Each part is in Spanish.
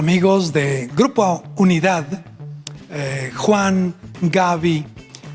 amigos de Grupo Unidad, Juan, Gaby,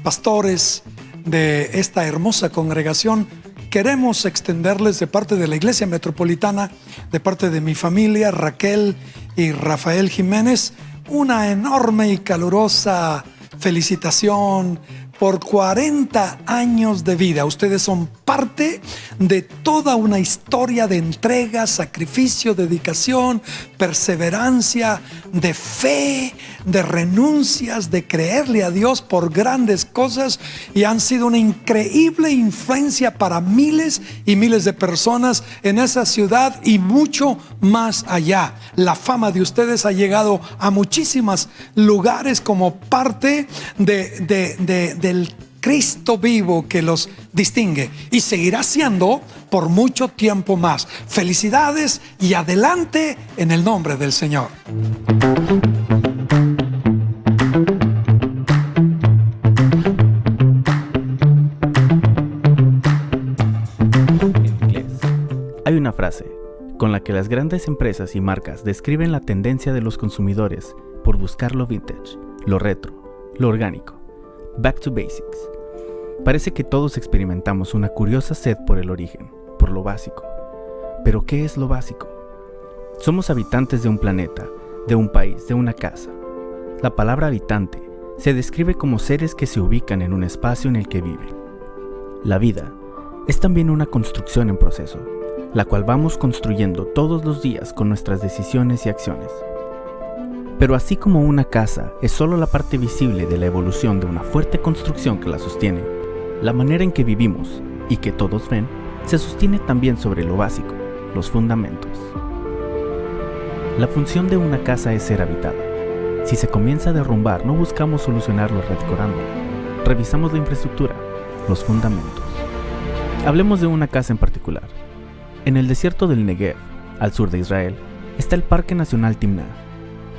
pastores de esta hermosa congregación, queremos extenderles de parte de la Iglesia Metropolitana, de parte de mi familia, Raquel y Rafael Jiménez, una enorme y calurosa felicitación por 40 años de vida. Ustedes son parte de toda una historia de entrega, sacrificio, dedicación, perseverancia, de fe, de renuncias, de creerle a Dios por grandes cosas, y han sido una increíble influencia para miles y miles de personas en esa ciudad y mucho más allá. La fama de ustedes ha llegado a muchísimos lugares como parte del Cristo vivo que los distingue, y seguirá siendo por mucho tiempo más. Felicidades y adelante en el nombre del Señor. En inglés, hay una frase con la que las grandes empresas y marcas describen la tendencia de los consumidores por buscar lo vintage, lo retro, lo orgánico. Back to basics. Parece que todos experimentamos una curiosa sed por el origen, por lo básico. ¿Pero qué es lo básico? Somos habitantes de un planeta, de un país, de una casa. La palabra habitante se describe como seres que se ubican en un espacio en el que viven. La vida es también una construcción en proceso, la cual vamos construyendo todos los días con nuestras decisiones y acciones. Pero así como una casa es solo la parte visible de la evolución de una fuerte construcción que la sostiene, la manera en que vivimos y que todos ven se sostiene también sobre lo básico, los fundamentos. La función de una casa es ser habitada. Si se comienza a derrumbar, no buscamos solucionarlo redecorándola. Revisamos la infraestructura, los fundamentos. Hablemos de una casa en particular. En el desierto del Negev, al sur de Israel, está el Parque Nacional Timnah.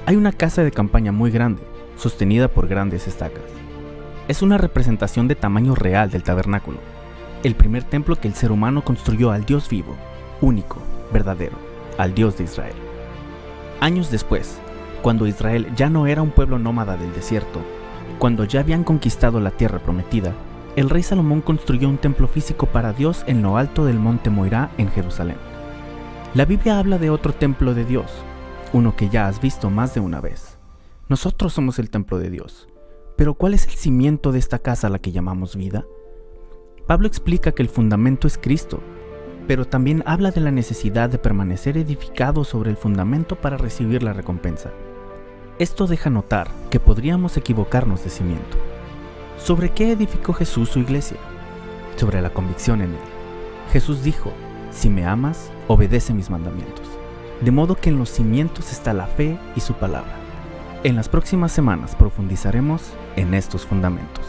Hay una casa de campaña muy grande, sostenida por grandes estacas. Es una representación de tamaño real del tabernáculo, el primer templo que el ser humano construyó al Dios vivo, único, verdadero, al Dios de Israel. Años después, cuando Israel ya no era un pueblo nómada del desierto, cuando ya habían conquistado la tierra prometida, el rey Salomón construyó un templo físico para Dios en lo alto del monte Moirá en Jerusalén. La Biblia habla de otro templo de Dios, uno que ya has visto más de una vez. Nosotros somos el templo de Dios. Pero ¿cuál es el cimiento de esta casa a la que llamamos vida? Pablo explica que el fundamento es Cristo, pero también habla de la necesidad de permanecer edificado sobre el fundamento para recibir la recompensa. Esto deja notar que podríamos equivocarnos de cimiento. ¿Sobre qué edificó Jesús su iglesia? Sobre la convicción en él. Jesús dijo: si me amas, obedece mis mandamientos. De modo que en los cimientos está la fe y su palabra. En las próximas semanas profundizaremos en estos fundamentos.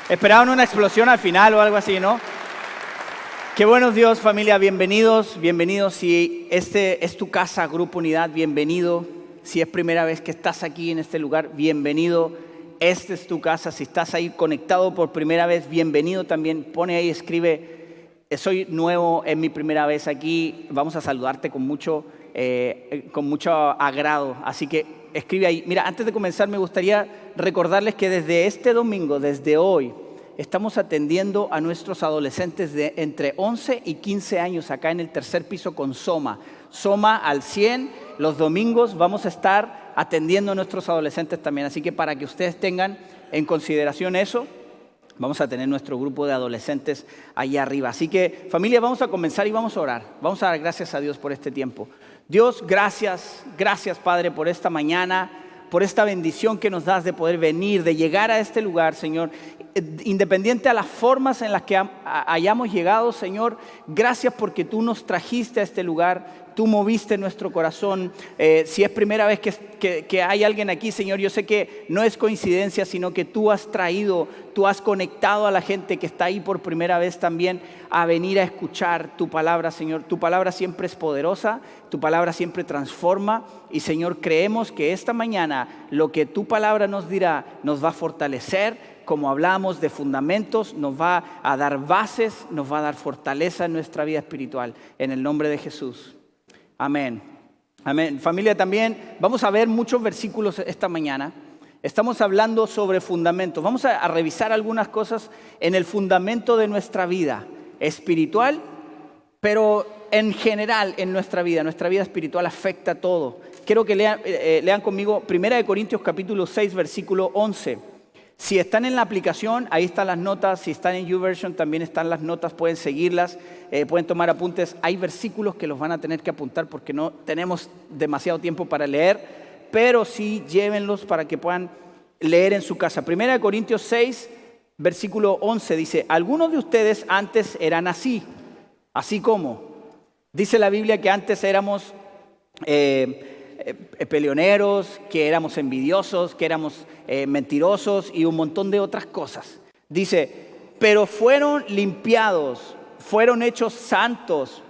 Esperaban una explosión al final o algo así, ¿no? Qué buenos Dios, familia, bienvenidos. Si este es tu casa, Grupo Unidad, bienvenido. Si es primera vez que estás aquí en este lugar, bienvenido. Esta es tu casa. Si estás ahí conectado por primera vez, bienvenido también. Pone ahí, escribe: soy nuevo, es mi primera vez aquí. Vamos a saludarte con mucho agrado. Así que escribe ahí. Mira, antes de comenzar me gustaría recordarles que desde este domingo, desde hoy, estamos atendiendo a nuestros adolescentes de entre 11 y 15 años acá en el tercer piso con Soma. Soma al 100. Los domingos vamos a estar atendiendo a nuestros adolescentes también. Así que para que ustedes tengan en consideración eso, vamos a tener nuestro grupo de adolescentes allá arriba. Así que, familia, vamos a comenzar y vamos a orar. Vamos a dar gracias a Dios por este tiempo. Dios, gracias, Padre, por esta mañana, por esta bendición que nos das de poder venir, de llegar a este lugar, Señor. Independiente a las formas en las que hayamos llegado, Señor, gracias porque tú nos trajiste a este lugar Tú moviste nuestro corazón. Si es primera vez que hay alguien aquí, Señor, yo sé que no es coincidencia, sino que tú has traído, tú has conectado a la gente que está ahí por primera vez también a venir a escuchar tu palabra, Señor. Tu palabra siempre es poderosa, tu palabra siempre transforma. Y, Señor, creemos que esta mañana lo que tu palabra nos dirá nos va a fortalecer. Como hablamos de fundamentos, nos va a dar bases, nos va a dar fortaleza en nuestra vida espiritual. En el nombre de Jesús. Amén. Amén. Familia, también vamos a ver muchos versículos esta mañana. Estamos hablando sobre fundamentos. Vamos a revisar algunas cosas en el fundamento de nuestra vida espiritual, pero en general en nuestra vida espiritual afecta todo. Quiero que lean conmigo 1 Corintios capítulo 6, versículo 11. Si están en la aplicación, ahí están las notas. Si están en YouVersion, también están las notas. Pueden seguirlas, pueden tomar apuntes. Hay versículos que los van a tener que apuntar porque no tenemos demasiado tiempo para leer, pero sí llévenlos para que puedan leer en su casa. 1 Corintios 6, versículo 11 dice: algunos de ustedes antes eran así como. Dice la Biblia que antes éramos peleoneros, que éramos envidiosos, que éramos mentirosos y un montón de otras cosas. Dice, pero fueron limpiados, fueron hechos santos,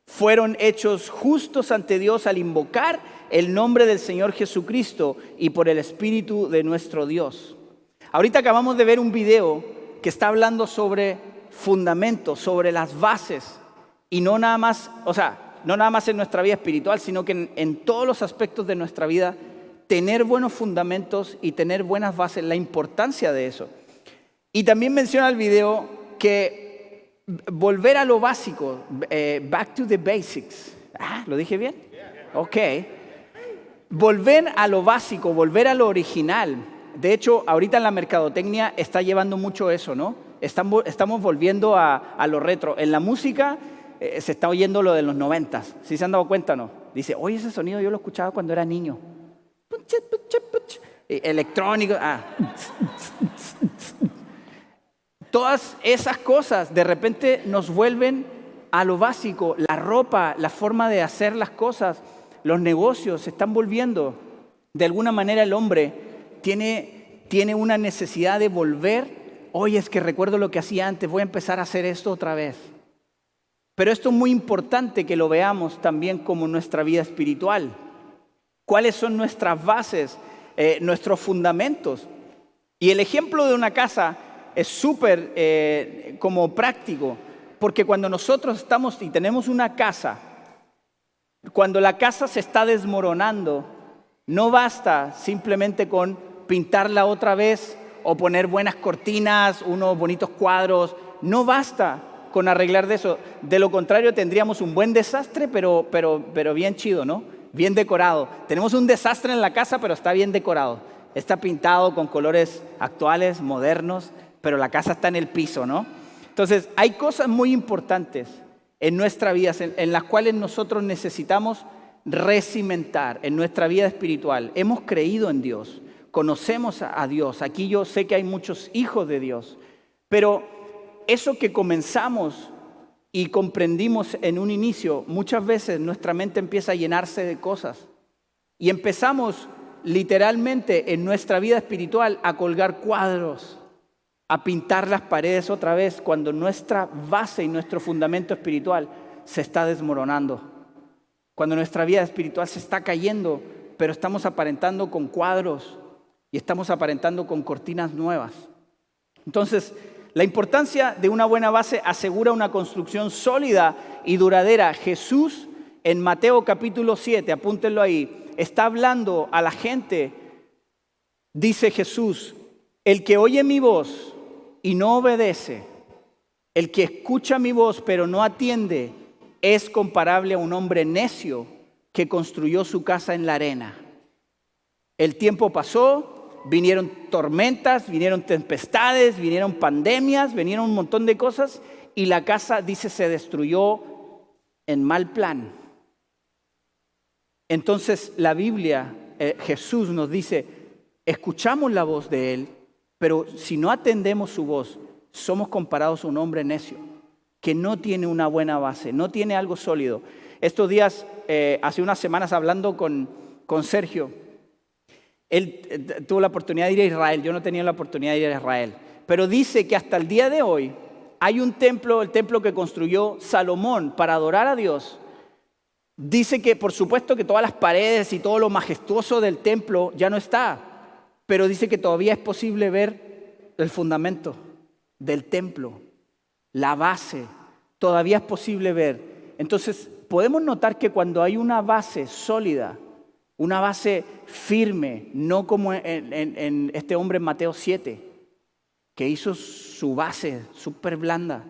fueron hechos justos ante Dios al invocar el nombre del Señor Jesucristo y por el Espíritu de nuestro Dios. Ahorita acabamos de ver un video que está hablando sobre fundamentos, sobre las bases, y no nada más, no nada más en nuestra vida espiritual, sino que en todos los aspectos de nuestra vida, tener buenos fundamentos y tener buenas bases, la importancia de eso. Y también menciona el video que volver a lo básico, back to the basics. ¿Lo dije bien? Ok. Volver a lo básico, volver a lo original. De hecho, ahorita en la mercadotecnia está llevando mucho eso, ¿no? Estamos volviendo a lo retro. En la música se está oyendo lo de los 90s. ¿Sí se han dado cuenta o no? Dice, oye, ese sonido yo lo escuchaba cuando era niño. Electrónico. Todas esas cosas de repente nos vuelven a lo básico. La ropa, la forma de hacer las cosas, los negocios se están volviendo. De alguna manera el hombre tiene una necesidad de volver. Oye, es que recuerdo lo que hacía antes, voy a empezar a hacer esto otra vez. Pero esto es muy importante que lo veamos también como nuestra vida espiritual. ¿Cuáles son nuestras bases, nuestros fundamentos? Y el ejemplo de una casa es súper como práctico, porque cuando nosotros estamos y tenemos una casa, cuando la casa se está desmoronando, no basta simplemente con pintarla otra vez o poner buenas cortinas, unos bonitos cuadros, no basta con arreglar de eso. De lo contrario tendríamos un buen desastre, pero bien chido, ¿no? Bien decorado. Tenemos un desastre en la casa, pero está bien decorado. Está pintado con colores actuales, modernos, pero la casa está en el piso, ¿no? Entonces, hay cosas muy importantes en nuestra vida en las cuales nosotros necesitamos recimentar en nuestra vida espiritual. Hemos creído en Dios, conocemos a Dios. Aquí yo sé que hay muchos hijos de Dios, pero eso que comenzamos y comprendimos en un inicio, muchas veces nuestra mente empieza a llenarse de cosas y empezamos literalmente en nuestra vida espiritual a colgar cuadros, a pintar las paredes otra vez cuando nuestra base y nuestro fundamento espiritual se está desmoronando. Cuando nuestra vida espiritual se está cayendo, pero estamos aparentando con cuadros y estamos aparentando con cortinas nuevas. Entonces, la importancia de una buena base asegura una construcción sólida y duradera. Jesús en Mateo capítulo 7, apúntenlo ahí, está hablando a la gente. Dice Jesús, el que oye mi voz y no obedece, el que escucha mi voz pero no atiende, es comparable a un hombre necio que construyó su casa en la arena. El tiempo pasó. Vinieron tormentas, vinieron tempestades, vinieron pandemias, vinieron un montón de cosas y la casa, dice, se destruyó en mal plan. Entonces la Biblia, Jesús nos dice, escuchamos la voz de Él, pero si no atendemos su voz, somos comparados a un hombre necio que no tiene una buena base, no tiene algo sólido. Estos días, hace unas semanas hablando con Sergio, él tuvo la oportunidad de ir a Israel, yo no tenía la oportunidad de ir a Israel, pero dice que hasta el día de hoy hay un templo, el templo que construyó Salomón para adorar a Dios. Dice que por supuesto que todas las paredes y todo lo majestuoso del templo ya no está, pero dice que todavía es posible ver el fundamento del templo, la base, todavía es posible ver. Entonces podemos notar que cuando hay una base sólida, una base firme, no como en este hombre en Mateo 7, que hizo su base súper blanda.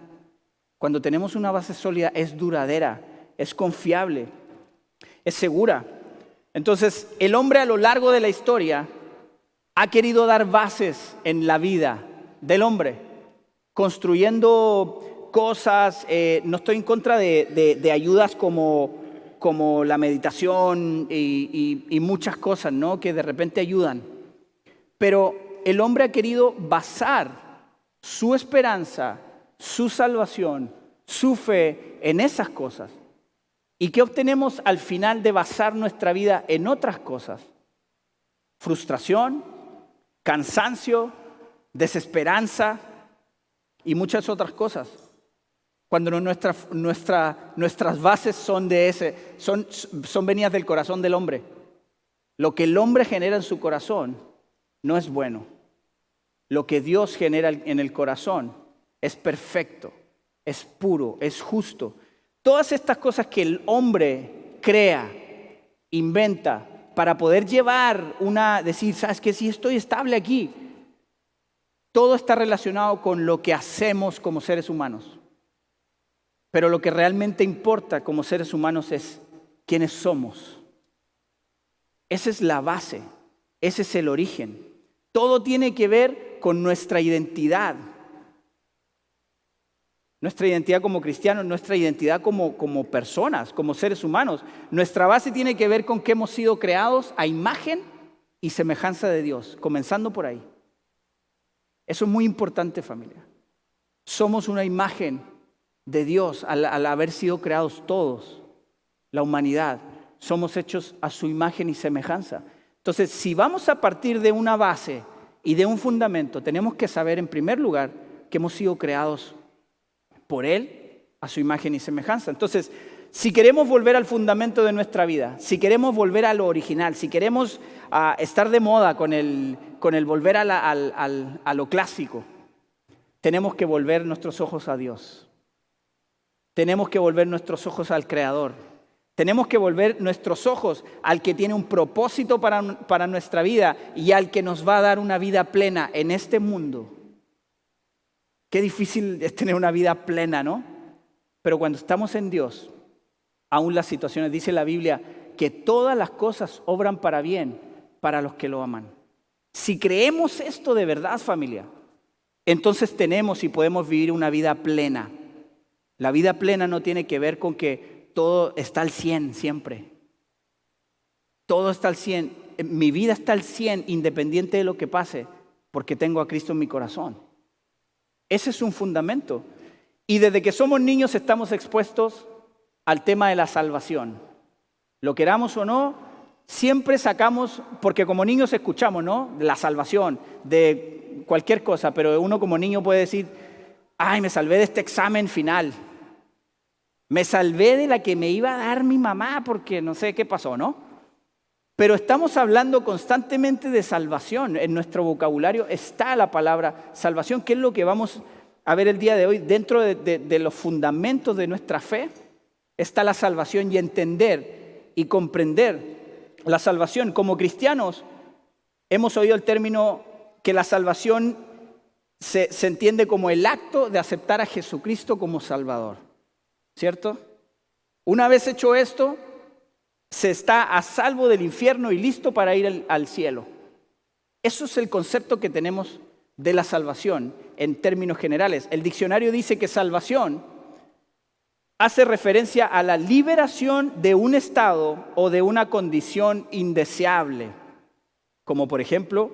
Cuando tenemos una base sólida es duradera, es confiable, es segura. Entonces, el hombre a lo largo de la historia ha querido dar bases en la vida del hombre, construyendo cosas. No estoy en contra de ayudas como la meditación y muchas cosas, ¿no?, que de repente ayudan. Pero el hombre ha querido basar su esperanza, su salvación, su fe en esas cosas. ¿Y qué obtenemos al final de basar nuestra vida en otras cosas? Frustración, cansancio, desesperanza y muchas otras cosas. Cuando nuestras bases son son venidas del corazón del hombre. Lo que el hombre genera en su corazón no es bueno. Lo que Dios genera en el corazón es perfecto, es puro, es justo. Todas estas cosas que el hombre crea, inventa, para poder decir, ¿sabes qué? Si estoy estable aquí. Todo está relacionado con lo que hacemos como seres humanos. Pero lo que realmente importa como seres humanos es quiénes somos. Esa es la base, ese es el origen. Todo tiene que ver con nuestra identidad. Nuestra identidad como cristianos, nuestra identidad como personas, como seres humanos. Nuestra base tiene que ver con que hemos sido creados a imagen y semejanza de Dios, comenzando por ahí. Eso es muy importante, familia. Somos una imagen de Dios al haber sido creados todos, la humanidad. Somos hechos a su imagen y semejanza. Entonces, si vamos a partir de una base y de un fundamento, tenemos que saber en primer lugar que hemos sido creados por Él a su imagen y semejanza. Entonces, si queremos volver al fundamento de nuestra vida, si queremos volver a lo original, si queremos estar de moda con el volver a lo clásico, tenemos que volver nuestros ojos a Dios. Tenemos que volver nuestros ojos al Creador. Tenemos que volver nuestros ojos al que tiene un propósito para nuestra vida y al que nos va a dar una vida plena en este mundo. Qué difícil es tener una vida plena, ¿no? Pero cuando estamos en Dios, aún las situaciones, dice la Biblia, que todas las cosas obran para bien para los que lo aman. Si creemos esto de verdad, familia, entonces tenemos y podemos vivir una vida plena. La vida plena no tiene que ver con que todo está al 100 siempre. Todo está al 100. Mi vida está al 100 independiente de lo que pase, porque tengo a Cristo en mi corazón. Ese es un fundamento. Y desde que somos niños estamos expuestos al tema de la salvación. Lo queramos o no, siempre sacamos, porque como niños escuchamos, ¿no?, de la salvación, de cualquier cosa, pero uno como niño puede decir, ay, me salvé de este examen final. Me salvé de la que me iba a dar mi mamá porque no sé qué pasó, ¿no? Pero estamos hablando constantemente de salvación. En nuestro vocabulario está la palabra salvación, que es lo que vamos a ver el día de hoy. Dentro de los fundamentos de nuestra fe está la salvación y entender y comprender la salvación. Como cristianos hemos oído el término que la salvación se entiende como el acto de aceptar a Jesucristo como Salvador, ¿cierto? Una vez hecho esto, se está a salvo del infierno y listo para ir al cielo. Eso es el concepto que tenemos de la salvación en términos generales. El diccionario dice que salvación hace referencia a la liberación de un estado o de una condición indeseable, como por ejemplo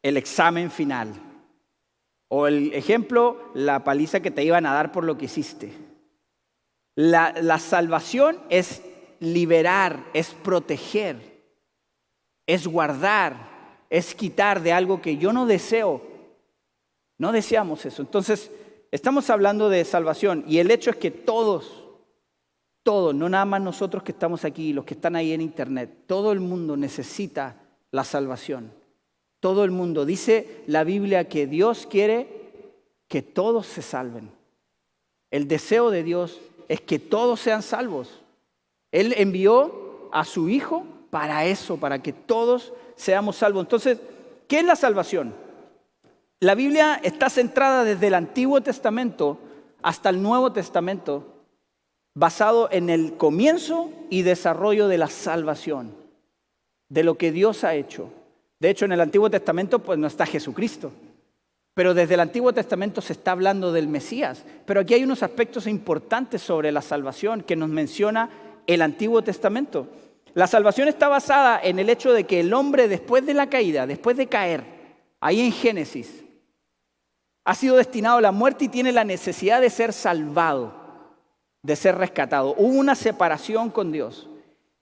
el examen final, o el ejemplo, la paliza que te iban a dar por lo que hiciste. La salvación es liberar, es proteger, es guardar, es quitar de algo que yo no deseo. No deseamos eso. Entonces, estamos hablando de salvación y el hecho es que todos, no nada más nosotros que estamos aquí, los que están ahí en internet, todo el mundo necesita la salvación. Todo el mundo. Dice la Biblia que Dios quiere que todos se salven. El deseo de Dios es que todos sean salvos. Él envió a su Hijo para eso, para que todos seamos salvos. Entonces, ¿qué es la salvación? La Biblia está centrada desde el Antiguo Testamento hasta el Nuevo Testamento, basado en el comienzo y desarrollo de la salvación, de lo que Dios ha hecho. De hecho, en el Antiguo Testamento pues no está Jesucristo, pero desde el Antiguo Testamento se está hablando del Mesías. Pero aquí hay unos aspectos importantes sobre la salvación que nos menciona el Antiguo Testamento. La salvación está basada en el hecho de que el hombre después de la caída, después de caer, ahí en Génesis, ha sido destinado a la muerte y tiene la necesidad de ser salvado, de ser rescatado. Hubo una separación con Dios.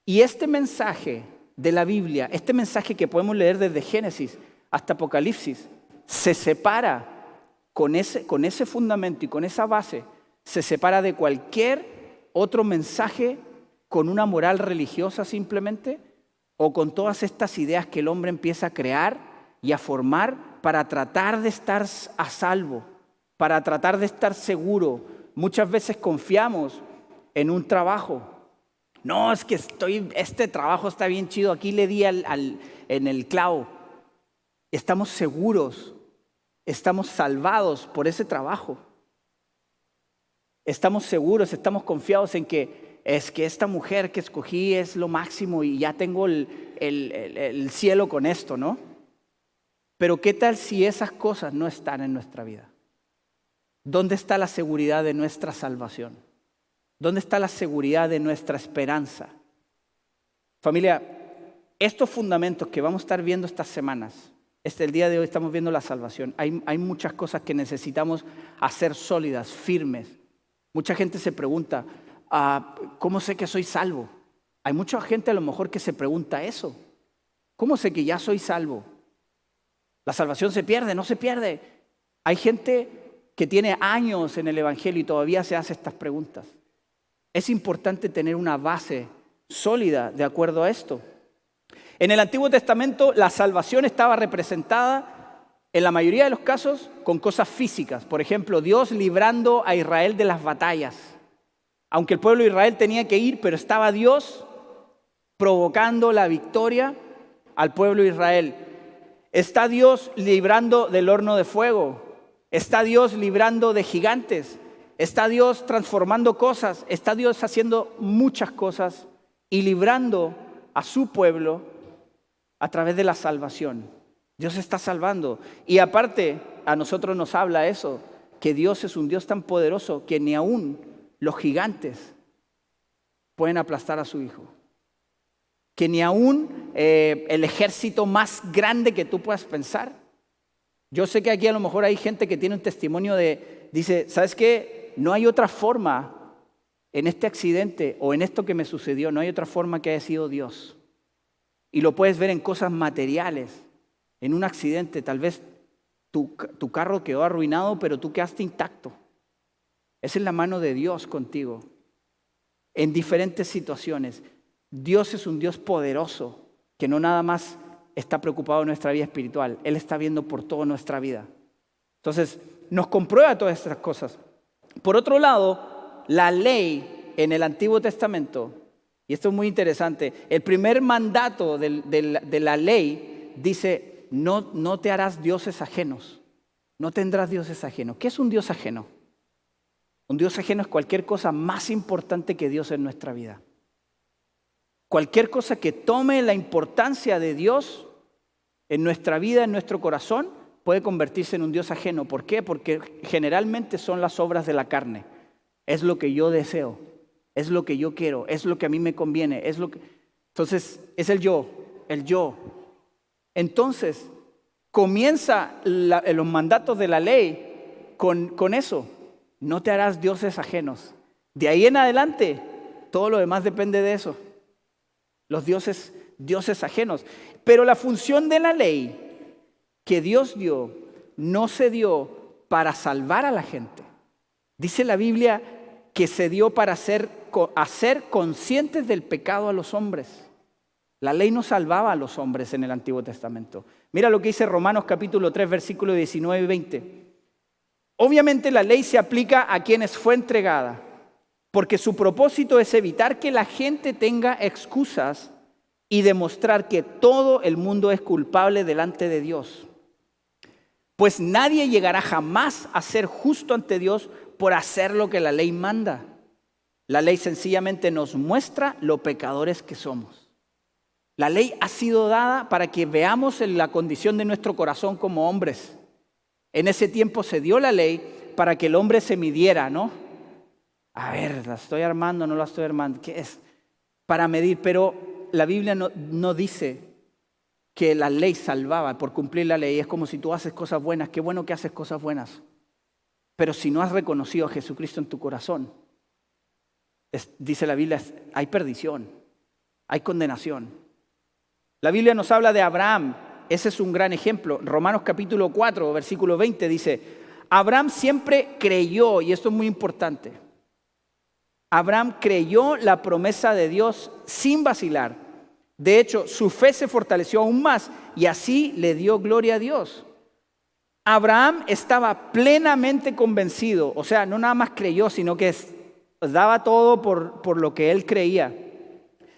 Y este mensaje de la Biblia, este mensaje que podemos leer desde Génesis hasta Apocalipsis, se separa con ese fundamento y con esa base, se separa de cualquier otro mensaje con una moral religiosa simplemente, o con todas estas ideas que el hombre empieza a crear y a formar para tratar de estar a salvo, para tratar de estar seguro. Muchas veces confiamos en un trabajo. No, es que este trabajo está bien chido, aquí le di en el clavo. Estamos seguros, estamos salvados por ese trabajo. Estamos seguros, estamos confiados en que es que esta mujer que escogí es lo máximo y ya tengo el cielo con esto, ¿no? Pero ¿qué tal si esas cosas no están en nuestra vida? ¿Dónde está la seguridad de nuestra salvación? ¿Dónde está la seguridad de nuestra esperanza? Familia, estos fundamentos que vamos a estar viendo estas semanas, el día de hoy estamos viendo la salvación. Hay muchas cosas que necesitamos hacer sólidas, firmes. Mucha gente se pregunta, ¿cómo sé que soy salvo? Hay mucha gente a lo mejor que se pregunta eso. ¿Cómo sé que ya soy salvo? ¿La salvación se pierde? ¿No se pierde? Hay gente que tiene años en el Evangelio y todavía se hace estas preguntas. Es importante tener una base sólida de acuerdo a esto. En el Antiguo Testamento la salvación estaba representada en la mayoría de los casos con cosas físicas. Por ejemplo, Dios librando a Israel de las batallas. Aunque el pueblo de Israel tenía que ir, pero estaba Dios provocando la victoria al pueblo de Israel. Está Dios librando del horno de fuego. Está Dios librando de gigantes. Está Dios transformando cosas. Está Dios haciendo muchas cosas y librando a su pueblo a través de la salvación. Dios está salvando. Y aparte, a nosotros nos habla eso, que Dios es un Dios tan poderoso que ni aún los gigantes pueden aplastar a su Hijo. Que ni aún el ejército más grande que tú puedas pensar. Yo sé que aquí a lo mejor hay gente que tiene un testimonio dice, ¿sabes qué? No hay otra forma en este accidente o en esto que me sucedió, no hay otra forma que haya sido Dios. Y lo puedes ver en cosas materiales, en un accidente, tal vez tu carro quedó arruinado, pero tú quedaste intacto. Esa es la mano de Dios contigo, en diferentes situaciones. Dios es un Dios poderoso, que no nada más está preocupado en nuestra vida espiritual, Él está viendo por toda nuestra vida. Entonces, nos comprueba todas estas cosas. Por otro lado, la ley en el Antiguo Testamento, y esto es muy interesante, el primer mandato de la ley dice, no te harás dioses ajenos, no tendrás dioses ajenos. ¿Qué es un Dios ajeno? Un Dios ajeno es cualquier cosa más importante que Dios en nuestra vida. Cualquier cosa que tome la importancia de Dios en nuestra vida, en nuestro corazón, puede convertirse en un Dios ajeno. ¿Por qué? Porque generalmente son las obras de la carne. Es lo que yo deseo, es lo que yo quiero, es lo que a mí me conviene, Entonces, es el yo. Entonces, comienza los mandatos de la ley con eso. No te harás dioses ajenos. De ahí en adelante, todo lo demás depende de eso. los dioses ajenos. Pero la función de la ley que Dios dio no se dio para salvar a la gente. Dice la Biblia que se dio para hacer conscientes del pecado a los hombres. La ley no salvaba a los hombres en el Antiguo Testamento. Mira lo que dice Romanos capítulo 3, versículos 19 y 20. Obviamente la ley se aplica a quienes fue entregada, porque su propósito es evitar que la gente tenga excusas y demostrar que todo el mundo es culpable delante de Dios. Pues nadie llegará jamás a ser justo ante Dios por hacer lo que la ley manda. La ley sencillamente nos muestra lo pecadores que somos. La ley ha sido dada para que veamos la condición de nuestro corazón como hombres. En ese tiempo se dio la ley para que el hombre se midiera, ¿no? A ver, ¿la estoy armando o no la estoy armando? ¿Qué es? Para medir, pero la Biblia no dice que la ley salvaba por cumplir la ley. Es como si tú haces cosas buenas, qué bueno que haces cosas buenas. Pero si no has reconocido a Jesucristo en tu corazón, dice la Biblia, hay perdición, hay condenación. La Biblia nos habla de Abraham, ese es un gran ejemplo. Romanos capítulo 4, versículo 20 dice, Abraham siempre creyó, y esto es muy importante, Abraham creyó la promesa de Dios sin vacilar. De hecho, su fe se fortaleció aún más y así le dio gloria a Dios. Abraham estaba plenamente convencido, o sea, no nada más creyó, sino que daba todo por lo que él creía,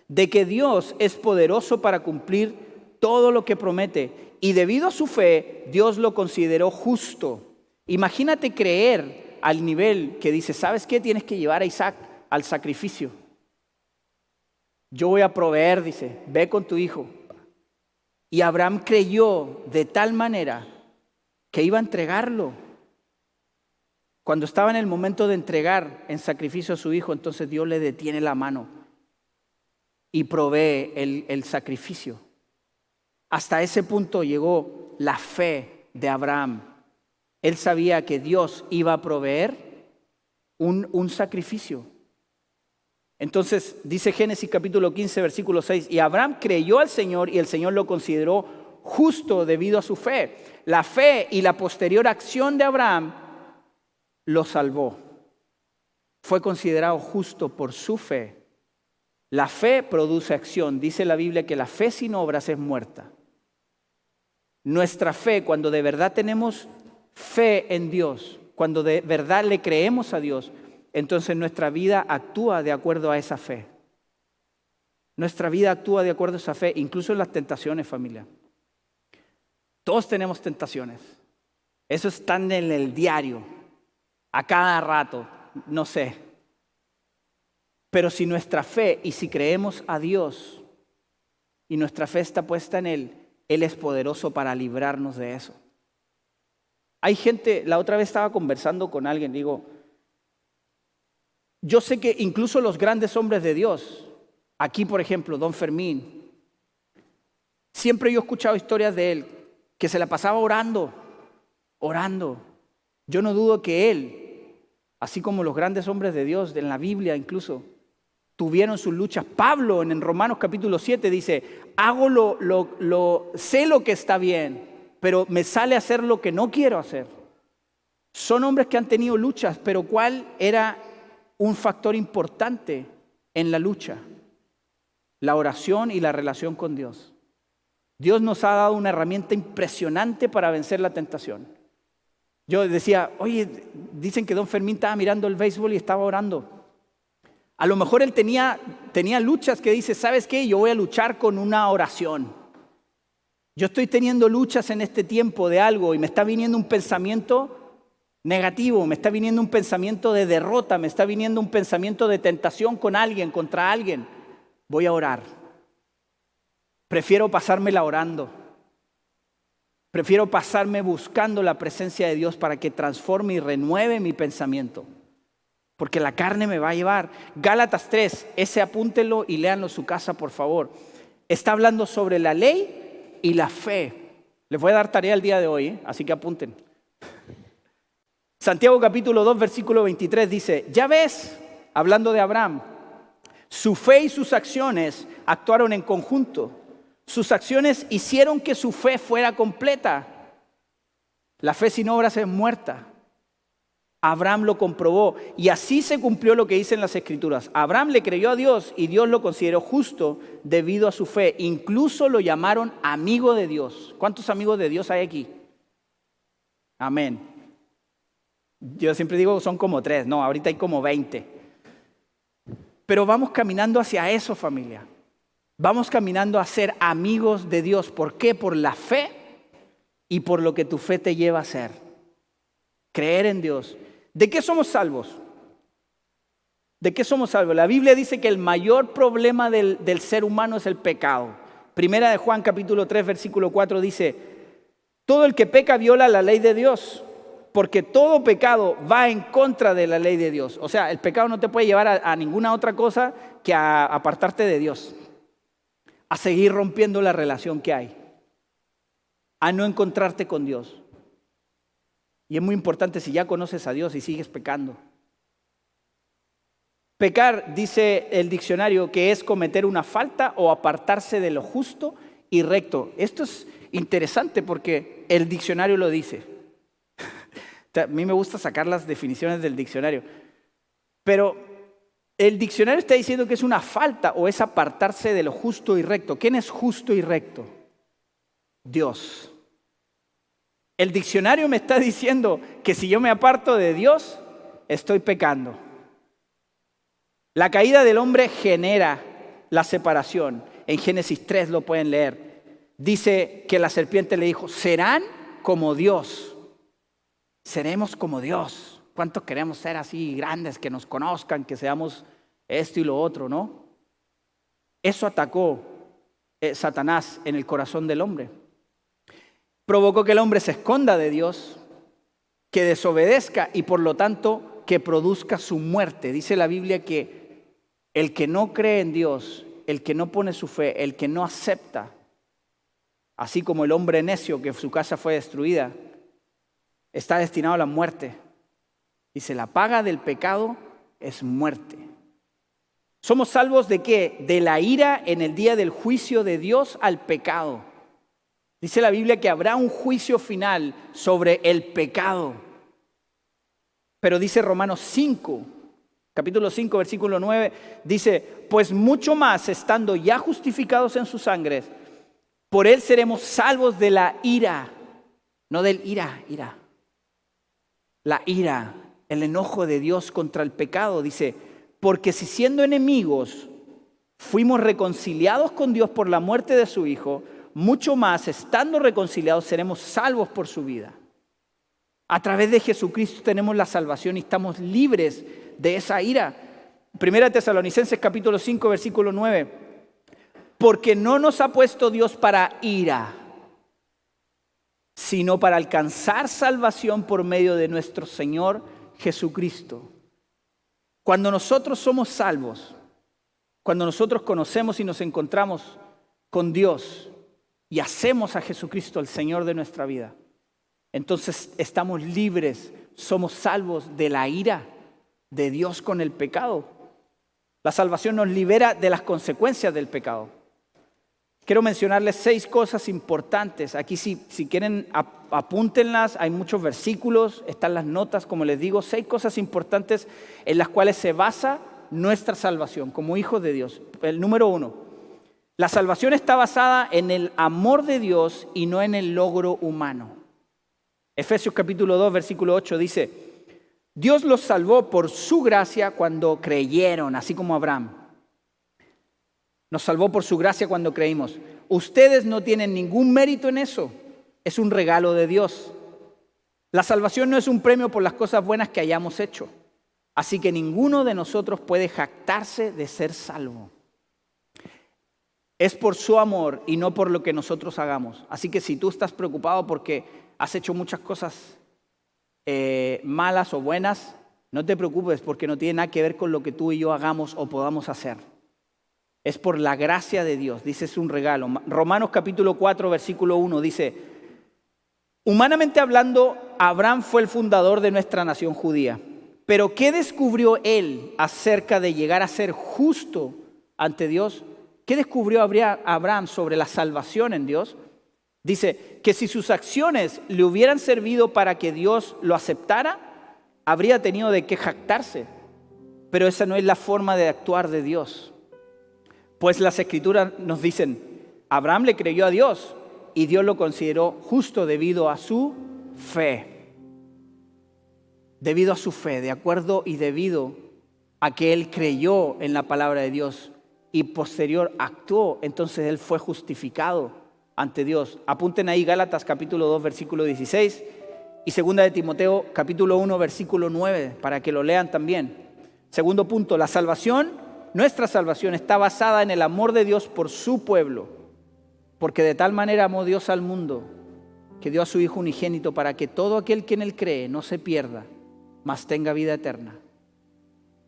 de que Dios es poderoso para cumplir todo lo que promete. Y debido a su fe, Dios lo consideró justo. Imagínate creer al nivel que dice, ¿sabes qué? Tienes que llevar a Isaac al sacrificio. Yo voy a proveer, dice, ve con tu hijo. Y Abraham creyó de tal manera que iba a entregarlo. Cuando estaba en el momento de entregar en sacrificio a su hijo, entonces Dios le detiene la mano y provee el sacrificio. Hasta ese punto llegó la fe de Abraham. Él sabía que Dios iba a proveer un sacrificio. Entonces dice Génesis capítulo 15, versículo 6, y Abraham creyó al Señor y el Señor lo consideró justo debido a su fe. La fe y la posterior acción de Abraham lo salvó. Fue considerado justo por su fe. La fe produce acción. Dice la Biblia que la fe sin obras es muerta. Nuestra fe, cuando de verdad tenemos fe en Dios, cuando de verdad le creemos a Dios, entonces nuestra vida actúa de acuerdo a esa fe. Nuestra vida actúa de acuerdo a esa fe, incluso en las tentaciones, familia. Todos tenemos tentaciones. Eso está en el diario, a cada rato, no sé. Pero si nuestra fe y si creemos a Dios y nuestra fe está puesta en Él, Él es poderoso para librarnos de eso. Hay gente, la otra vez estaba conversando con alguien, digo, yo sé que incluso los grandes hombres de Dios, aquí por ejemplo, Don Fermín, siempre yo he escuchado historias de él, que se la pasaba orando. Yo no dudo que él, así como los grandes hombres de Dios, en la Biblia incluso, tuvieron sus luchas. Pablo en Romanos capítulo 7 dice, sé lo que está bien, pero me sale hacer lo que no quiero hacer. Son hombres que han tenido luchas, pero ¿cuál era un factor importante en la lucha? La oración y la relación con Dios. Dios nos ha dado una herramienta impresionante para vencer la tentación. Yo decía, oye, dicen que Don Fermín estaba mirando el béisbol y estaba orando. A lo mejor él tenía luchas que dice, ¿sabes qué? Yo voy a luchar con una oración. Yo estoy teniendo luchas en este tiempo de algo y me está viniendo un pensamiento negativo, me está viniendo un pensamiento de derrota, me está viniendo un pensamiento de tentación con alguien, contra alguien. Voy a orar. Prefiero pasármela orando. Prefiero pasarme buscando la presencia de Dios para que transforme y renueve mi pensamiento. Porque la carne me va a llevar. Gálatas 3, ese apúntenlo y léanlo en su casa, por favor. Está hablando sobre la ley y la fe. Les voy a dar tarea el día de hoy, así que apunten. Santiago capítulo 2, versículo 23 dice, ya ves, hablando de Abraham, Su fe y sus acciones actuaron en conjunto. Sus acciones hicieron que su fe fuera completa. La fe sin obras es muerta. Abraham lo comprobó y así se cumplió lo que dice en las Escrituras. Abraham le creyó a Dios y Dios lo consideró justo debido a su fe. Incluso lo llamaron amigo de Dios. ¿Cuántos amigos de Dios hay aquí? Amén. Yo siempre digo que son como 3, no, ahorita hay como 20. Pero vamos caminando hacia eso, familia. Vamos caminando a ser amigos de Dios. ¿Por qué? Por la fe y por lo que tu fe te lleva a hacer. Creer en Dios. ¿De qué somos salvos? ¿De qué somos salvos? La Biblia dice que el mayor problema del ser humano es el pecado. Primera de Juan capítulo 3 versículo 4 dice: todo el que peca viola la ley de Dios, porque todo pecado va en contra de la ley de Dios. O sea, el pecado no te puede llevar a ninguna otra cosa que a apartarte de Dios, a seguir rompiendo la relación que hay, a no encontrarte con Dios. Y es muy importante si ya conoces a Dios y sigues pecando. Pecar, dice el diccionario, que es cometer una falta o apartarse de lo justo y recto. Esto es interesante porque el diccionario lo dice. A mí me gusta sacar las definiciones del diccionario. Pero el diccionario está diciendo que es una falta o es apartarse de lo justo y recto. ¿Quién es justo y recto? Dios. El diccionario me está diciendo que si yo me aparto de Dios, estoy pecando. La caída del hombre genera la separación. En Génesis 3 lo pueden leer. Dice que la serpiente le dijo: serán como Dios. Seremos como Dios. ¿Cuántos queremos ser así grandes, que nos conozcan, que seamos esto y lo otro, no? Eso atacó Satanás en el corazón del hombre. Provocó que el hombre se esconda de Dios, que desobedezca y por lo tanto que produzca su muerte. Dice la Biblia que el que no cree en Dios, el que no pone su fe, el que no acepta, así como el hombre necio que su casa fue destruida, está destinado a la muerte. Dice, la paga del pecado es muerte. ¿Somos salvos de qué? De la ira en el día del juicio de Dios al pecado. Dice la Biblia que habrá un juicio final sobre el pecado. Pero dice Romanos 5, capítulo 5, versículo 9, dice: pues mucho más, estando ya justificados en su sangre, por él seremos salvos de la ira. No del ira. La ira, el enojo de Dios contra el pecado. Dice, porque si siendo enemigos fuimos reconciliados con Dios por la muerte de su Hijo, mucho más, estando reconciliados, seremos salvos por su vida. A través de Jesucristo tenemos la salvación y estamos libres de esa ira. Primera Tesalonicenses capítulo 5, versículo 9. Porque no nos ha puesto Dios para ira, sino para alcanzar salvación por medio de nuestro Señor Jesucristo. Cuando nosotros somos salvos, cuando nosotros conocemos y nos encontramos con Dios y hacemos a Jesucristo el Señor de nuestra vida, entonces estamos libres, somos salvos de la ira de Dios con el pecado. La salvación nos libera de las consecuencias del pecado. Quiero mencionarles 6 cosas importantes. Aquí si quieren apúntenlas, hay muchos versículos, están las notas, como les digo, 6 cosas importantes en las cuales se basa nuestra salvación como hijos de Dios. El número 1. La salvación está basada en el amor de Dios y no en el logro humano. Efesios capítulo 2, versículo 8 dice: Dios los salvó por su gracia cuando creyeron, así como Abraham. Nos salvó por su gracia cuando creímos. Ustedes no tienen ningún mérito en eso. Es un regalo de Dios. La salvación no es un premio por las cosas buenas que hayamos hecho. Así que ninguno de nosotros puede jactarse de ser salvo. Es por su amor y no por lo que nosotros hagamos. Así que si tú estás preocupado porque has hecho muchas cosas malas o buenas, no te preocupes, porque no tiene nada que ver con lo que tú y yo hagamos o podamos hacer. Es por la gracia de Dios. Dice, es un regalo. Romanos capítulo 4, versículo 1 dice: humanamente hablando, Abraham fue el fundador de nuestra nación judía. Pero ¿qué descubrió él acerca de llegar a ser justo ante Dios, ¿qué descubrió Abraham sobre la salvación en Dios? Dice que si sus acciones le hubieran servido para que Dios lo aceptara, habría tenido de qué jactarse. Pero esa no es la forma de actuar de Dios. Pues las Escrituras nos dicen, Abraham le creyó a Dios y Dios lo consideró justo debido a su fe. Debido a su fe, de acuerdo y debido a que él creyó en la palabra de Dios y posterior actuó, entonces él fue justificado ante Dios. Apunten ahí Gálatas capítulo 2 versículo 16 y 2 de Timoteo capítulo 1 versículo 9 para que lo lean también. Segundo punto, la salvación, nuestra salvación está basada en el amor de Dios por su pueblo, porque de tal manera amó Dios al mundo que dio a su Hijo unigénito para que todo aquel que en él cree no se pierda, mas tenga vida eterna.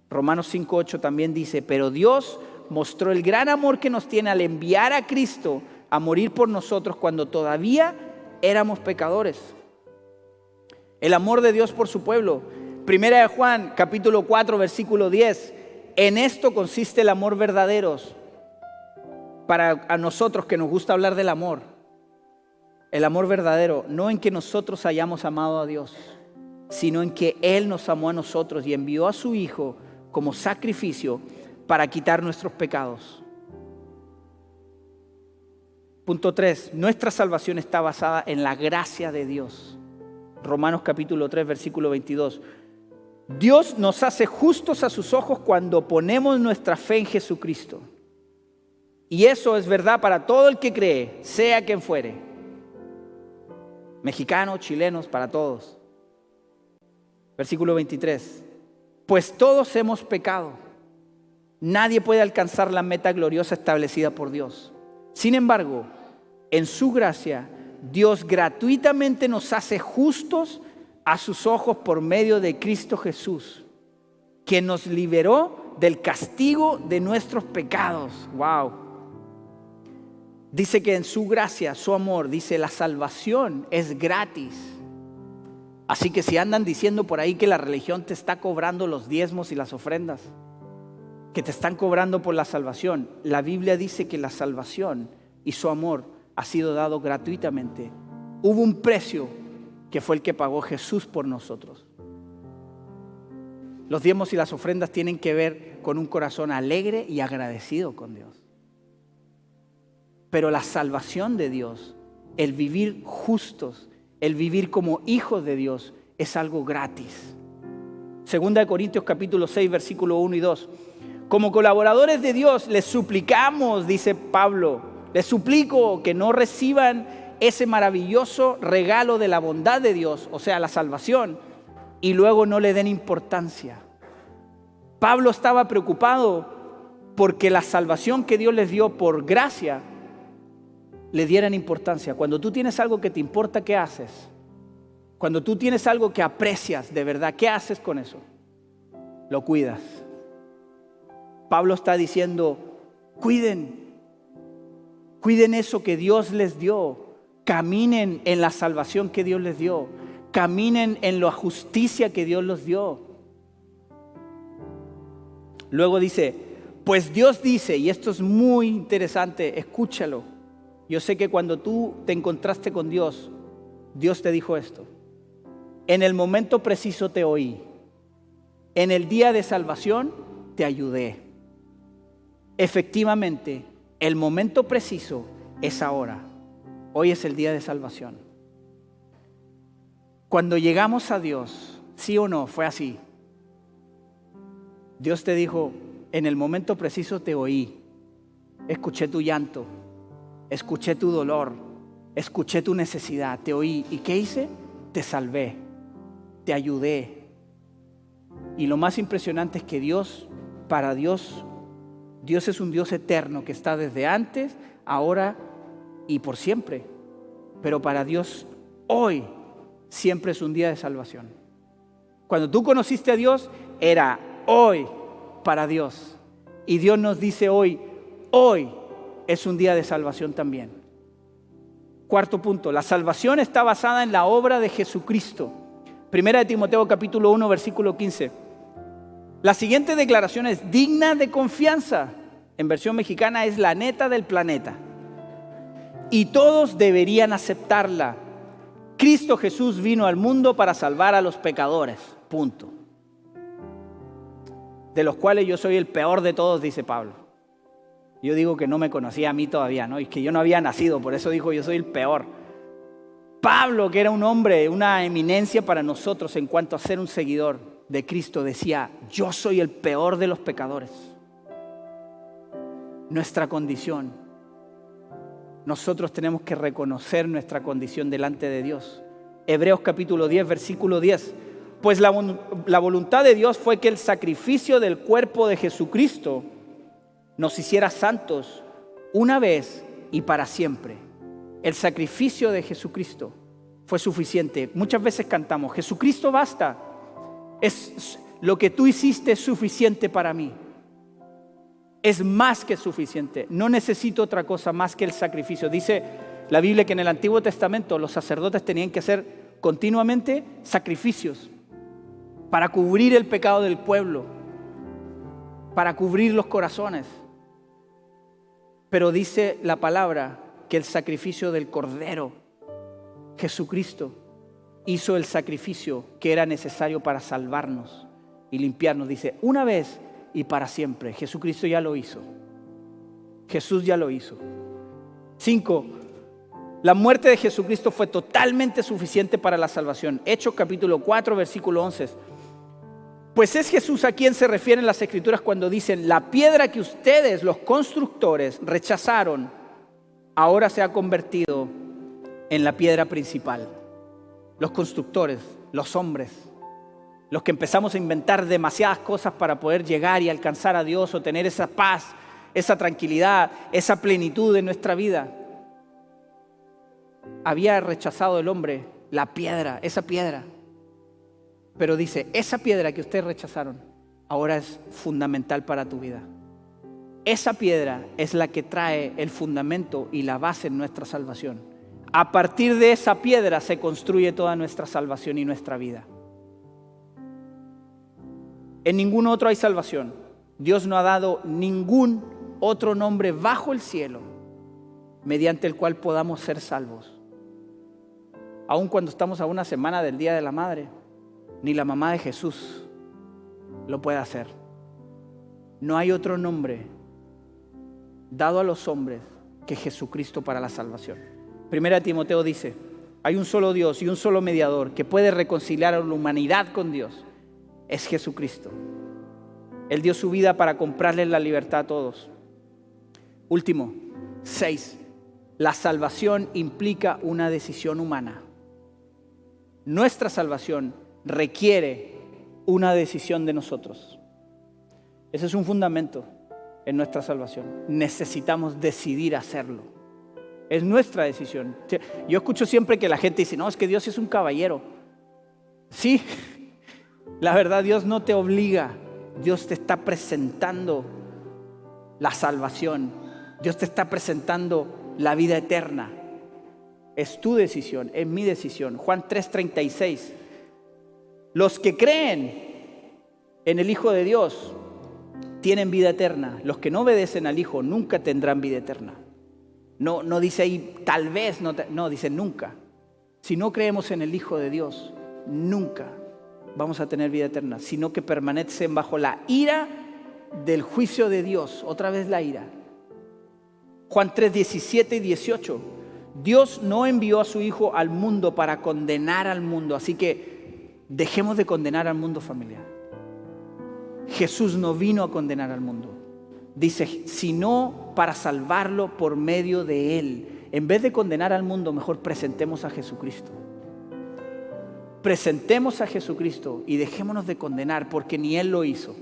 Romanos 5:8 también dice, pero Dios mostró el gran amor que nos tiene al enviar a Cristo a morir por nosotros cuando todavía éramos pecadores. El amor de Dios por su pueblo. Primera de Juan, capítulo 4, versículo 10. En esto consiste el amor verdadero. Para a nosotros que nos gusta hablar del amor. El amor verdadero, no en que nosotros hayamos amado a Dios, sino en que Él nos amó a nosotros y envió a su Hijo como sacrificio para quitar nuestros pecados. Punto 3. Nuestra salvación está basada en la gracia de Dios. Romanos capítulo 3, versículo 22. Dios nos hace justos a sus ojos cuando ponemos nuestra fe en Jesucristo. Y eso es verdad para todo el que cree, sea quien fuere. Mexicanos, chilenos, para todos. Versículo 23. Pues todos hemos pecado. Nadie puede alcanzar la meta gloriosa establecida por Dios. Sin embargo, en su gracia, Dios gratuitamente nos hace justos a sus ojos por medio de Cristo Jesús, quien nos liberó del castigo de nuestros pecados. Wow. Dice que en su gracia, su amor, dice la salvación es gratis. Así que si andan diciendo por ahí que la religión te está cobrando los diezmos y las ofrendas, que te están cobrando por la salvación, la Biblia dice que la salvación y su amor ha sido dado gratuitamente. Hubo un precio que fue el que pagó Jesús por nosotros. Los diezmos y las ofrendas tienen que ver con un corazón alegre y agradecido con Dios. Pero la salvación de Dios, el vivir justos, el vivir como hijos de Dios, es algo gratis. 2 Corintios capítulo 6, versículo 1 y 2. Como colaboradores de Dios, les suplicamos, dice Pablo, les suplico que no reciban ese maravilloso regalo de la bondad de Dios, o sea, la salvación, y luego no le den importancia. Pablo estaba preocupado porque la salvación que Dios les dio por gracia le dieran importancia. Cuando tú tienes algo que te importa, ¿qué haces? Cuando tú tienes algo que aprecias de verdad, ¿qué haces con eso? Lo cuidas. Pablo está diciendo, cuiden eso que Dios les dio. Caminen en la salvación que Dios les dio. Caminen en la justicia que Dios les dio. Luego dice, pues Dios dice, y esto es muy interesante, escúchalo. Yo sé que cuando tú te encontraste con Dios, Dios te dijo esto. En el momento preciso te oí. En el día de salvación te ayudé. Efectivamente, el momento preciso es ahora. Hoy es el día de salvación. Cuando llegamos a Dios, sí o no, fue así. Dios te dijo, en el momento preciso te oí. Escuché tu llanto. Escuché tu dolor, escuché tu necesidad, te oí. ¿Y qué hice? Te salvé, te ayudé. Y lo más impresionante es que Dios es un Dios eterno que está desde antes, ahora y por siempre. Pero para Dios, hoy siempre es un día de salvación. Cuando tú conociste a Dios, era hoy para Dios. Y Dios nos dice hoy es un día de salvación también. Cuarto punto, la salvación está basada en la obra de Jesucristo. Primera de Timoteo capítulo 1 versículo 15. La siguiente declaración es digna de confianza. en versión mexicana, es la neta del planeta. Y todos deberían aceptarla. Cristo Jesús vino al mundo para salvar a los pecadores. Punto. De los cuales yo soy el peor de todos, dice Pablo. Yo digo que no me conocía a mí todavía, ¿no? Y que yo no había nacido, por eso dijo yo soy el peor. Pablo, que era un hombre, una eminencia para nosotros en cuanto a ser un seguidor de Cristo, decía, yo soy el peor de los pecadores. Nuestra condición. Nosotros tenemos que reconocer nuestra condición delante de Dios. Hebreos capítulo 10, versículo 10. Pues la voluntad de Dios fue que el sacrificio del cuerpo de Jesucristo nos hiciera santos una vez y para siempre. El sacrificio de Jesucristo fue suficiente. Muchas veces cantamos, Jesucristo basta. Lo que tú hiciste es suficiente para mí. Es más que suficiente. No necesito otra cosa más que el sacrificio. Dice la Biblia que en el Antiguo Testamento los sacerdotes tenían que hacer continuamente sacrificios para cubrir el pecado del pueblo, para cubrir los corazones. Pero dice la palabra que el sacrificio del Cordero, Jesucristo, hizo el sacrificio que era necesario para salvarnos y limpiarnos. Dice, una vez y para siempre. Jesucristo ya lo hizo. Jesús ya lo hizo. 5. La muerte de Jesucristo fue totalmente suficiente para la salvación. Hechos capítulo 4, versículo 11. Pues es Jesús a quien se refieren las Escrituras cuando dicen, la piedra que ustedes, los constructores, rechazaron, ahora se ha convertido en la piedra principal. Los constructores, los hombres, los que empezamos a inventar demasiadas cosas para poder llegar y alcanzar a Dios o tener esa paz, esa tranquilidad, esa plenitud en nuestra vida. Había rechazado el hombre la piedra, esa piedra. Pero dice, esa piedra que ustedes rechazaron ahora es fundamental para tu vida. Esa piedra es la que trae el fundamento y la base en nuestra salvación. A partir de esa piedra se construye toda nuestra salvación y nuestra vida. En ningún otro hay salvación. Dios no ha dado ningún otro nombre bajo el cielo mediante el cual podamos ser salvos. Aun cuando estamos a una semana del Día de la Madre, ni la mamá de Jesús lo puede hacer. No hay otro nombre dado a los hombres que Jesucristo para la salvación. Primera Timoteo dice, hay un solo Dios y un solo mediador que puede reconciliar a la humanidad con Dios. Es Jesucristo. Él dio su vida para comprarle la libertad a todos. Último, 6. La salvación implica una decisión humana. Nuestra salvación requiere una decisión de nosotros. Ese es un fundamento en nuestra salvación. Necesitamos decidir hacerlo. Es nuestra decisión. Yo escucho siempre que la gente dice, no, es que Dios es un caballero. Sí, la verdad, Dios no te obliga. Dios te está presentando la salvación. Dios te está presentando la vida eterna. Es tu decisión, es mi decisión. Juan 3:36. Los que creen en el Hijo de Dios tienen vida eterna. Los que no obedecen al Hijo nunca tendrán vida eterna. No dice ahí tal vez, no dice nunca. Si no creemos en el Hijo de Dios, nunca vamos a tener vida eterna, sino que permanecen bajo la ira del juicio de Dios. Otra vez la ira. Juan 3:17 y 18. Dios no envió a su Hijo al mundo para condenar al mundo, así que dejemos de condenar al mundo, familia. Jesús no vino a condenar al mundo. Dice, sino para salvarlo por medio de Él. En vez de condenar al mundo, mejor presentemos a Jesucristo. Presentemos a Jesucristo y dejémonos de condenar, porque ni Él lo hizo.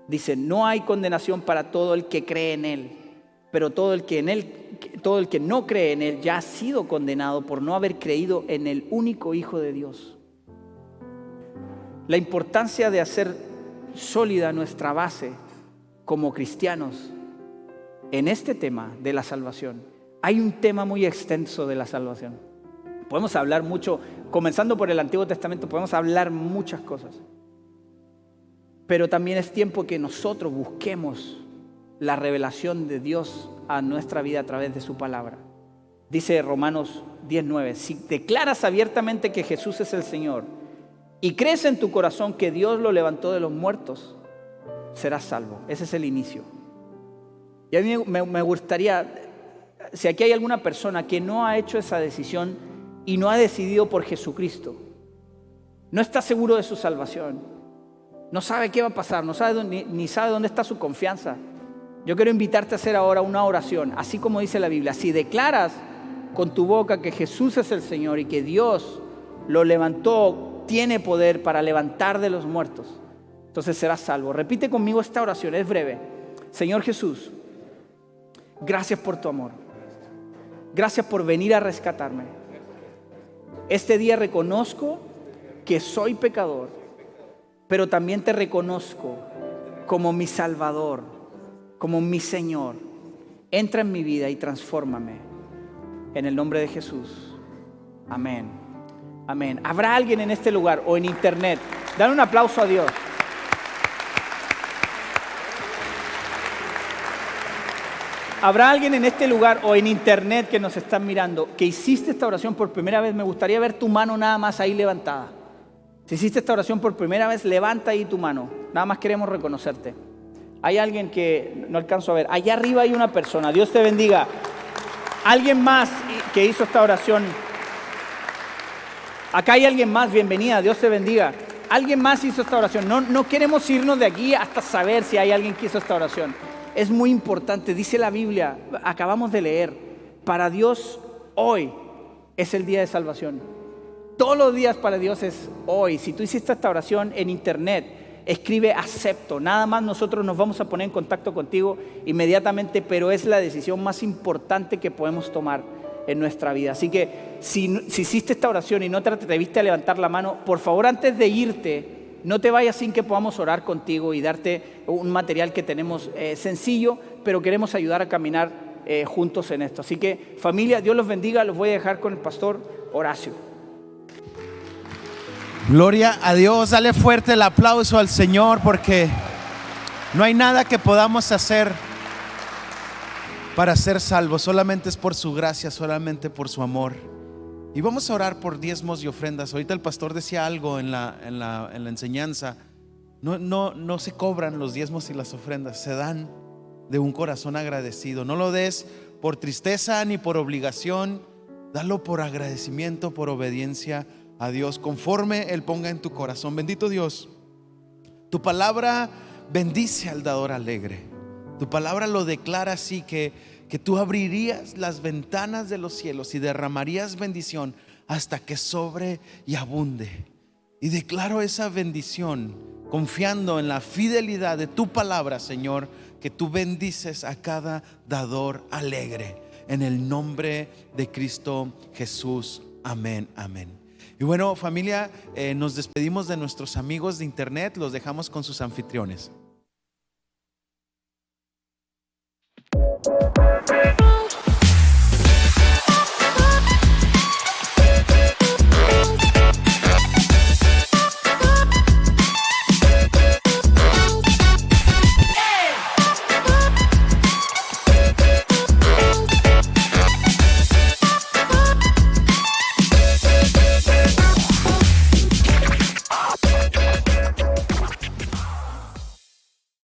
Dice, no hay condenación para todo el que cree en Él, pero todo el que no cree en Él ya ha sido condenado por no haber creído en el único Hijo de Dios. La importancia de hacer sólida nuestra base como cristianos en este tema de la salvación. Hay un tema muy extenso de la salvación. Podemos hablar mucho, comenzando por el Antiguo Testamento, podemos hablar muchas cosas. Pero también es tiempo que nosotros busquemos la revelación de Dios a nuestra vida a través de su palabra. Dice Romanos 10:9, si declaras abiertamente que Jesús es el Señor y crees en tu corazón que Dios lo levantó de los muertos, serás salvo. Ese es el inicio. Y a mí me gustaría, si aquí hay alguna persona que no ha hecho esa decisión y no ha decidido por Jesucristo, no está seguro de su salvación, no sabe qué va a pasar, no sabe ni sabe dónde está su confianza, yo quiero invitarte a hacer ahora una oración, así como dice la Biblia. Si declaras con tu boca que Jesús es el Señor y que Dios lo levantó, tiene poder para levantar de los muertos, entonces serás salvo. Repite conmigo esta oración, es breve. Señor Jesús, gracias por tu amor. Gracias por venir a rescatarme. Este día reconozco que soy pecador, pero también te reconozco como mi Salvador, como mi Señor. Entra en mi vida y transfórmame. En el nombre de Jesús. Amén. Amén. ¿Habrá alguien en este lugar o en internet? Dale un aplauso a Dios. ¿Habrá alguien en este lugar o en internet que nos están mirando que hiciste esta oración por primera vez? Me gustaría ver tu mano nada más ahí levantada. Si hiciste esta oración por primera vez, levanta ahí tu mano. Nada más queremos reconocerte. Hay alguien que no alcanzo a ver. Allá arriba hay una persona. Dios te bendiga. Alguien más que hizo esta oración. Acá hay alguien más. Bienvenida. Dios te bendiga. Alguien más hizo esta oración. No queremos irnos de aquí hasta saber si hay alguien que hizo esta oración. Es muy importante, dice la Biblia, acabamos de leer, para Dios hoy es el día de salvación. Todos los días para Dios es hoy. Si tú hiciste esta oración en internet, escribe acepto. Nada más nosotros nos vamos a poner en contacto contigo inmediatamente, pero es la decisión más importante que podemos tomar en nuestra vida. Así que si hiciste esta oración y no te atreviste a levantar la mano, por favor, antes de irte, no te vayas sin que podamos orar contigo y darte un material que tenemos sencillo, pero queremos ayudar a caminar juntos en esto. Así que familia, Dios los bendiga. Los voy a dejar con el pastor Horacio. Gloria a Dios. Dale fuerte el aplauso al Señor, porque no hay nada que podamos hacer para ser salvos. Solamente es por su gracia, solamente por su amor. Y vamos a orar por diezmos y ofrendas. Ahorita el pastor decía algo en la enseñanza. No se cobran los diezmos y las ofrendas, se dan de un corazón agradecido. No lo des por tristeza ni por obligación. Dalo por agradecimiento, por obediencia a Dios, conforme Él ponga en tu corazón. Bendito Dios, tu palabra bendice al dador alegre. Tu palabra lo declara así, que tú abrirías las ventanas de los cielos y derramarías bendición hasta que sobre y abunde. Y declaro esa bendición confiando en la fidelidad de tu palabra, Señor, que tú bendices a cada dador alegre, en el nombre de Cristo Jesús. Amén, amén. Y bueno, familia, nos despedimos de nuestros amigos de internet. Los dejamos con sus anfitriones.